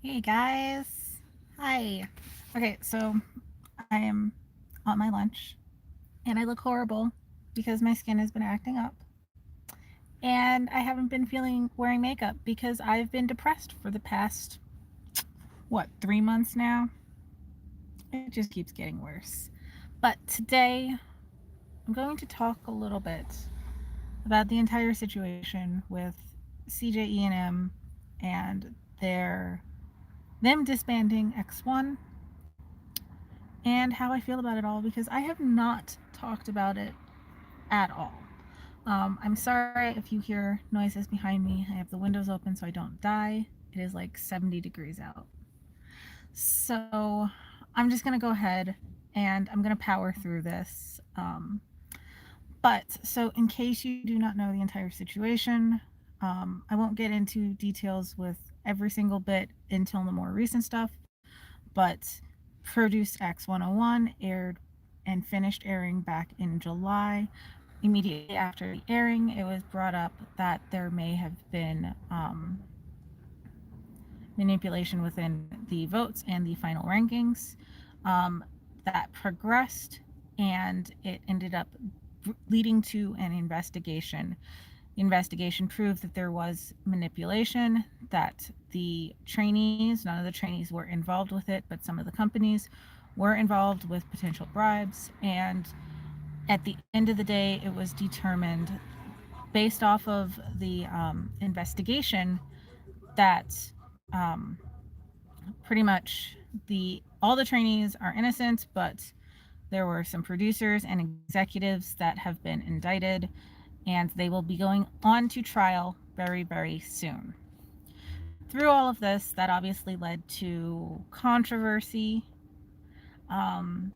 Hey guys. Hi. Okay, so I am on my lunch and I look horrible because my skin has been acting up. And I haven't been feeling wearing makeup because I've been depressed for the past 3 months now. It just keeps getting worse. But today I'm going to talk a little bit about the entire situation with CJE&M and them disbanding X1 and how I feel about it all because I have not talked about it at all. I'm sorry if you hear noises behind me. I have the windows open so I don't die. It is like 70 degrees out. So I'm just going to go ahead and I'm going to power through this. So, in case you do not know the entire situation, I won't get into details with every single bit until the more recent stuff, but Produce X101 aired and finished airing back in July. Immediately after the airing, it was brought up that there may have been manipulation within the votes and the final rankings. Um, that progressed and it ended up leading to an investigation. The investigation proved that there was manipulation, that the trainees, none of the trainees were involved with it, but some of the companies were involved with potential bribes. And at the end of the day, it was determined based off of the investigation that um, pretty much all the trainees are innocent, but there were some producers and executives that have been indicted, and they will be going on to trial very, very soon. Through all of this, that obviously led to controversy. Um,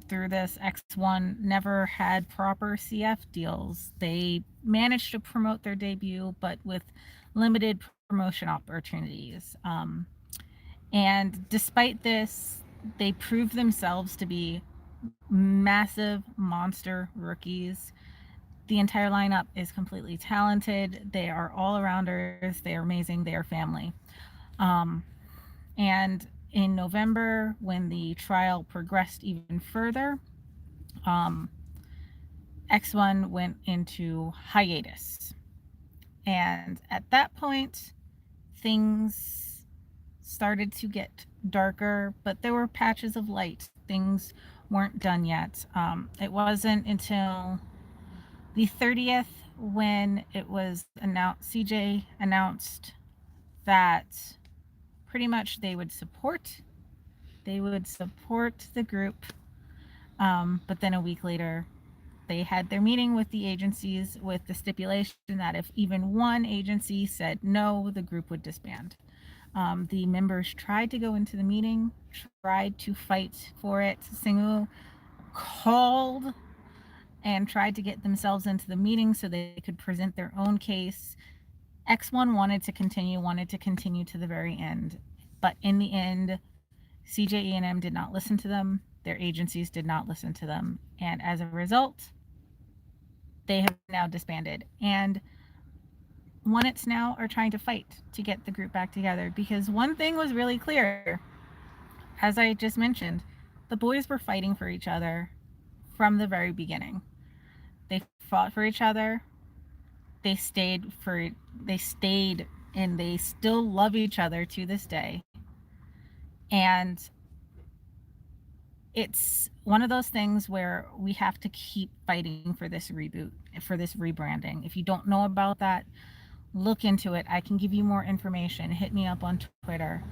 Through this, X1 never had proper CF deals. They managed to promote their debut, but with limited promotion opportunities. And despite this, they proved themselves to be massive monster rookies. The entire lineup is completely talented. They are all arounders. They are amazing. They are family. Um, and in November, when the trial progressed even further, um, X1 went into hiatus. And at that point, things started to get darker, but there were patches of light. Things weren't done yet. It wasn't until the 30th when it was announced, CJ announced that pretty much they would support the group. But then a week later, they had their meeting with the agencies with the stipulation that if even one agency said no, the group would disband. The members tried to go into the meeting, tried to fight for it. Singu called and tried to get themselves into the meeting so they could present their own case. X1 wanted to continue to the very end. But in the end, CJE&M did not listen to them. Their agencies did not listen to them. And as a result, they have now disbanded. And One It's now are trying to fight to get the group back together because one thing was really clear. As I just mentioned, the boys were fighting for each other from the very beginning. They fought for each other. They stayed and they still love each other to this day. And it's one of those things where we have to keep fighting for this reboot, for this rebranding. If you don't know about that, look into it. I can give you more information. Hit me up on Twitter.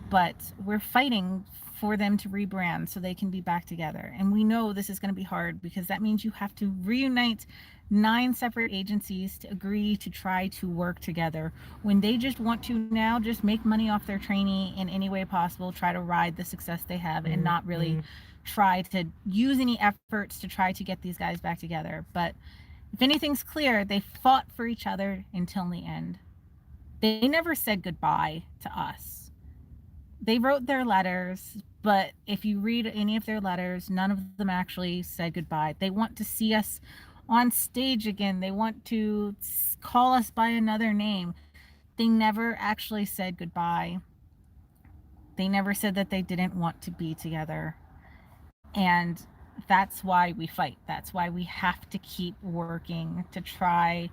But we're fighting for them to rebrand so they can be back together. And we know this is going to be hard because that means you have to reunite 9 separate agencies to agree to try to work together when they just want to now just make money off their trainee in any way possible, try to ride the success they have and not really try to use any efforts to try to get these guys back together. But if anything's clear, they fought for each other until the end. They never said goodbye to us. They wrote their letters, but if you read any of their letters, none of them actually said goodbye. They want to see us on stage again. They want to call us by another name. They never actually said goodbye. They never said that they didn't want to be together. And that's why we fight. That's why we have to keep working to try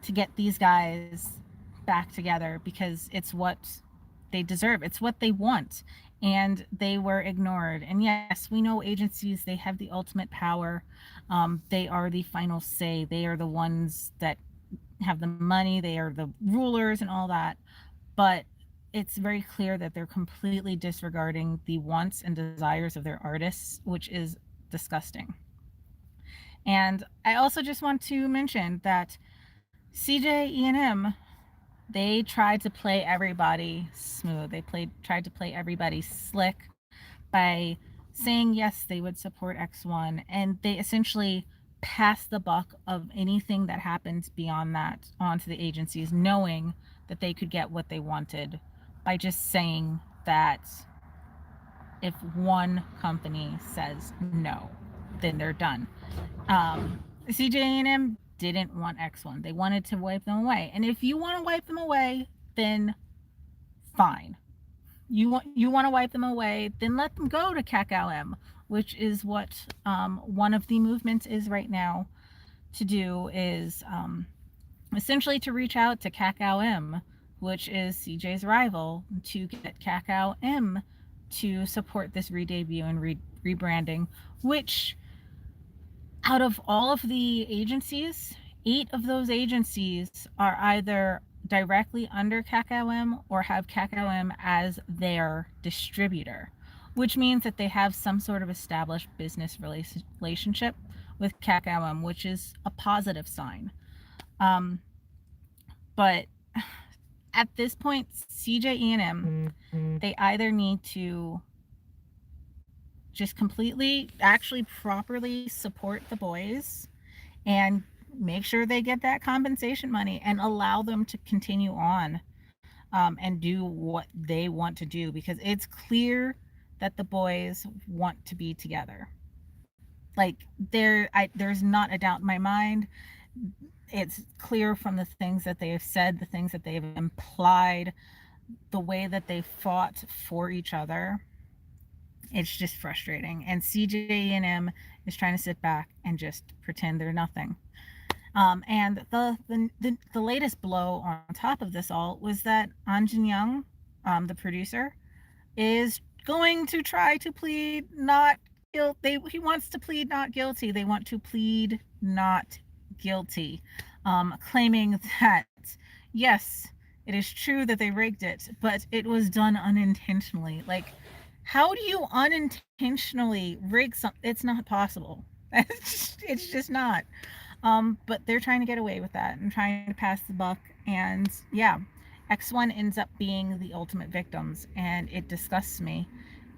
to get these guys back together, because it's what they deserve. It's what they want. And they were ignored. And yes, we know agencies, they have the ultimate power. They are the final say. They are the ones that have the money, they are the rulers and all that. But it's very clear that they're completely disregarding the wants and desires of their artists, which is disgusting. And I also just want to mention that CJ E&M, they tried to play everybody smooth. They tried to play everybody slick by saying yes, they would support X1, and they essentially passed the buck of anything that happened beyond that onto the agencies, knowing that they could get what they wanted by just saying that if one company says no, then they're done. CJ&M didn't want X1. They wanted to wipe them away. And if you want to wipe them away, then fine. You want to wipe them away, then let them go to CACOM, which is what one of the movements is right now to do, is essentially to reach out to CACOM, which is CJ's rival, to get CACOM to support this re-debut and rebranding, which out of all of the agencies, 8 of those agencies are either directly under CACOM or have CACOM as their distributor, which means that they have some sort of established business relationship with CACOM, which is a positive sign. But at this point, CJ E&M, they either need to just completely, actually properly support the boys and make sure they get that compensation money and allow them to continue on and do what they want to do, because it's clear that the boys want to be together. Like, there's not a doubt in my mind. It's clear from the things that they have said, the things that they've implied, the way that they fought for each other. It's just frustrating. And CJ&M is trying to sit back and just pretend they're nothing. And the latest blow on top of this all was that An Jin Young, the producer, is going to try to plead not guilty. He wants to plead not guilty. They want to plead not guilty, claiming that yes, it is true that they rigged it, but it was done unintentionally. Like, how do you unintentionally rig something? It's not possible. It's just not. But they're trying to get away with that and trying to pass the buck. And yeah, X1 ends up being the ultimate victims, and it disgusts me.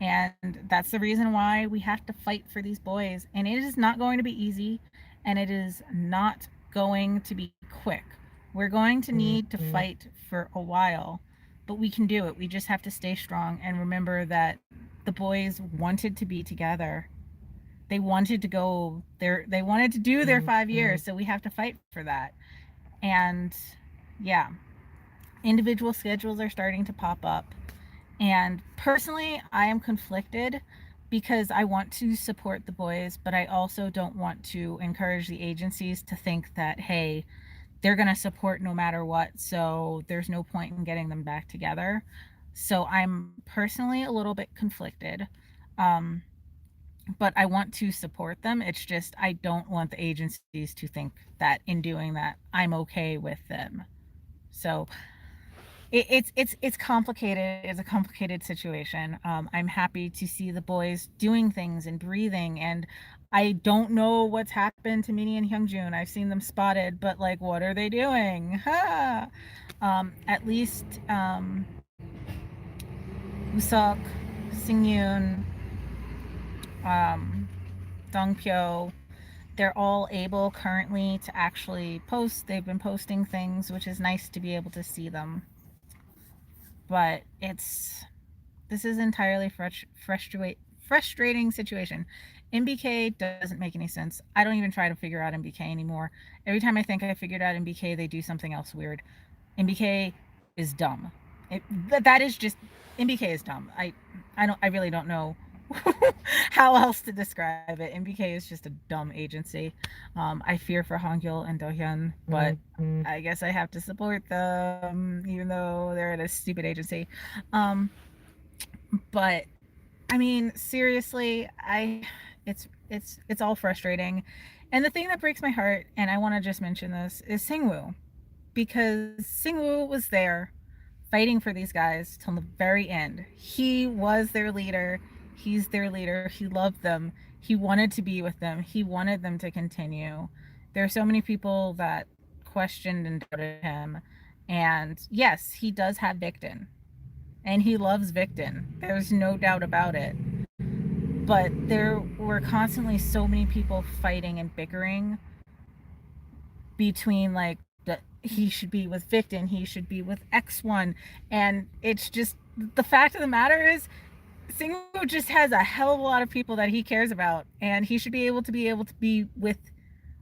And that's the reason why we have to fight for these boys. And it is not going to be easy, and it is not going to be quick. We're going to need to fight for a while, but we can do it. We just have to stay strong and remember that the boys wanted to be together. They wanted to go there. They wanted to do their 5 years, so we have to fight for that. And yeah, individual schedules are starting to pop up. And personally, I am conflicted because I want to support the boys, but I also don't want to encourage the agencies to think that, hey, they're going to support no matter what, so there's no point in getting them back together. So I'm personally a little bit conflicted. But I want to support them. It's just I don't want the agencies to think that in doing that I'm okay with them. So it's complicated. It's a complicated situation. I'm happy to see the boys doing things and breathing, and I don't know what's happened to Minnie and Hyungjun. I've seen them spotted, but like, what are they doing? Ha! At least Usuk, Singyoon, Dongpyo, they're all able currently to actually post. They've been posting things, which is nice to be able to see them. But this is entirely frustrating situation. MBK doesn't make any sense. I don't even try to figure out MBK anymore. Every time I think I figured out MBK, they do something else weird. MBK is dumb. It, that is just MBK is dumb. I really don't know how else to describe it. MBK is just a dumb agency. I fear for Hongil and Dohyun, but I guess I have to support them even though they're at a stupid agency. Um, but I mean, seriously, it's all frustrating. And the thing that breaks my heart, and I want to just mention this, is Singwoo, because Singwoo was there fighting for these guys till the very end. He was their leader. He's their leader. He loved them. He wanted to be with them. He wanted them to continue. There are so many people that questioned and doubted him. And yes, he does have Victon. And he loves Victon. There's no doubt about it. But there were constantly so many people fighting and bickering between like that he should be with Victon, he should be with X1, and it's just the fact of the matter is Singo just has a hell of a lot of people that he cares about, and he should be able to be with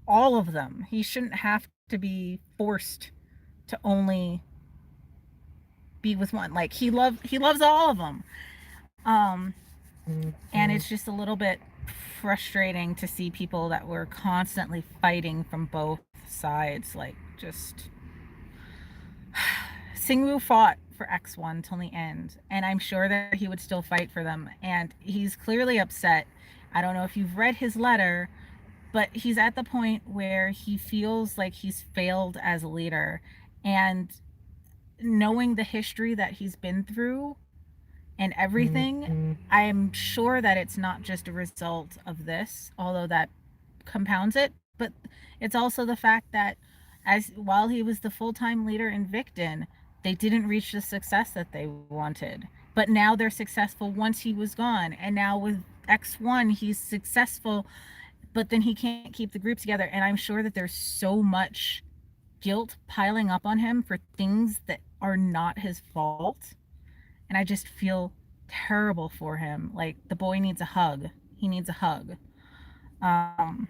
all of them. He shouldn't have to be forced to only be with one. Like he loves all of them. Um and it's just a little bit frustrating to see people that were constantly fighting from both sides, like just Singwoo fought for X1 till the end, and I'm sure that he would still fight for them. And he's clearly upset. I don't know if you've read his letter, but he's at the point where he feels like he's failed as a leader. And knowing the history that he's been through and everything, I'm sure that it's not just a result of this, although that compounds it, but it's also the fact that as while he was the full-time leader in Victon, they didn't reach the success that they wanted. But now they're successful once he was gone. And now with X1, he's successful, but then he can't keep the group together. And I'm sure that there's so much guilt piling up on him for things that are not his fault. And I just feel terrible for him. Like the boy needs a hug. He needs a hug. Um,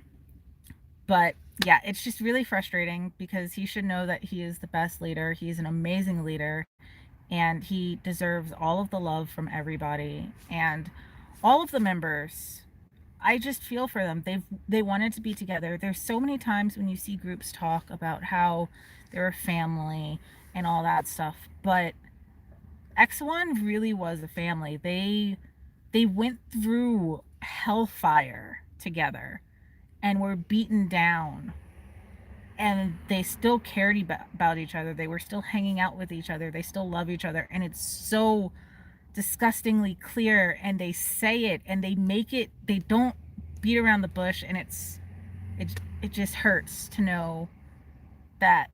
but yeah, it's just really frustrating because he should know that he is the best leader. He's an amazing leader, and he deserves all of the love from everybody and all of the members. I just feel for them. They wanted to be together. There's so many times when you see groups talk about how they're a family and all that stuff, but X1 really was a family. They went through hellfire together and were beaten down, and they still cared about each other. They were still hanging out with each other. They still love each other, and it's so disgustingly clear, and they say it and they make it, they don't beat around the bush, and it just hurts to know that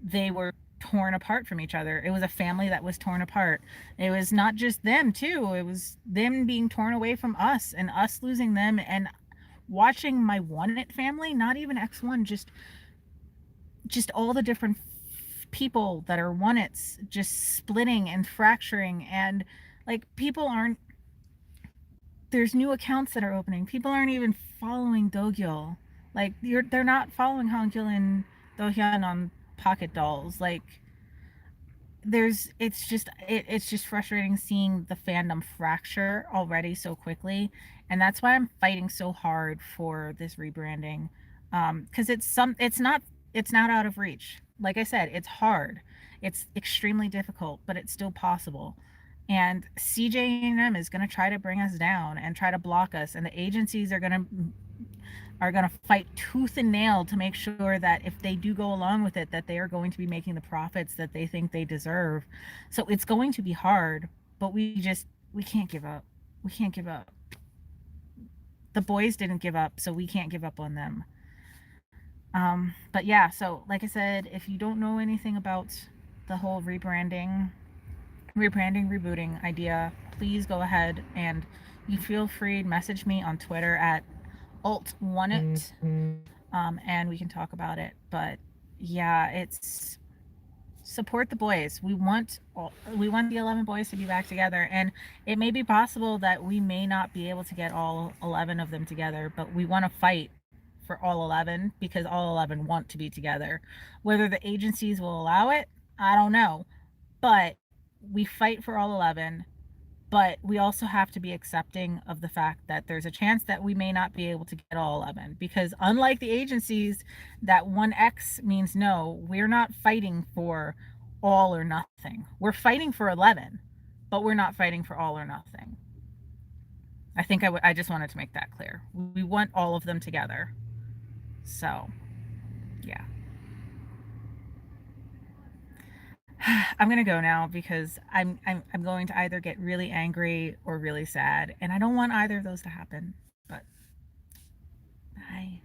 they were torn apart from each other. It was a family that was torn apart. It was not just them too. It was them being torn away from us and us losing them, and watching my One It family, not even X1, just all the different people that are One It's just splitting and fracturing, and like people aren't, there's new accounts that are opening. People aren't even following Dogyeol. Like they're not following Hongil and Dohyun on Pocket Dolls. Like it's just frustrating seeing the fandom fracture already so quickly, and that's why I'm fighting so hard for this rebranding, because it's not out of reach. Like I said, it's hard, it's extremely difficult, but it's still possible. And CJM is going to try to bring us down and try to block us, and the agencies are going to fight tooth and nail to make sure that if they do go along with it, that they are going to be making the profits that they think they deserve. So it's going to be hard, but we can't give up. We can't give up. The boys didn't give up, so we can't give up on them. But yeah, so like I said, if you don't know anything about the whole rebooting idea, please go ahead and you feel free to message me on Twitter at alt1it, and we can talk about it. But yeah, it's support the boys. We want the 11 boys to be back together, and it may be possible that we may not be able to get all 11 of them together, but we want to fight for all 11 because all 11 want to be together. Whether the agencies will allow it, I don't know, but we fight for all 11, but we also have to be accepting of the fact that there's a chance that we may not be able to get all 11, because unlike the agencies that 1X means no, we're not fighting for all or nothing. We're fighting for 11, but we're not fighting for all or nothing. I think I just wanted to make that clear. We want all of them together. So, yeah. I'm gonna go now because I'm going to either get really angry or really sad, and I don't want either of those to happen. But bye.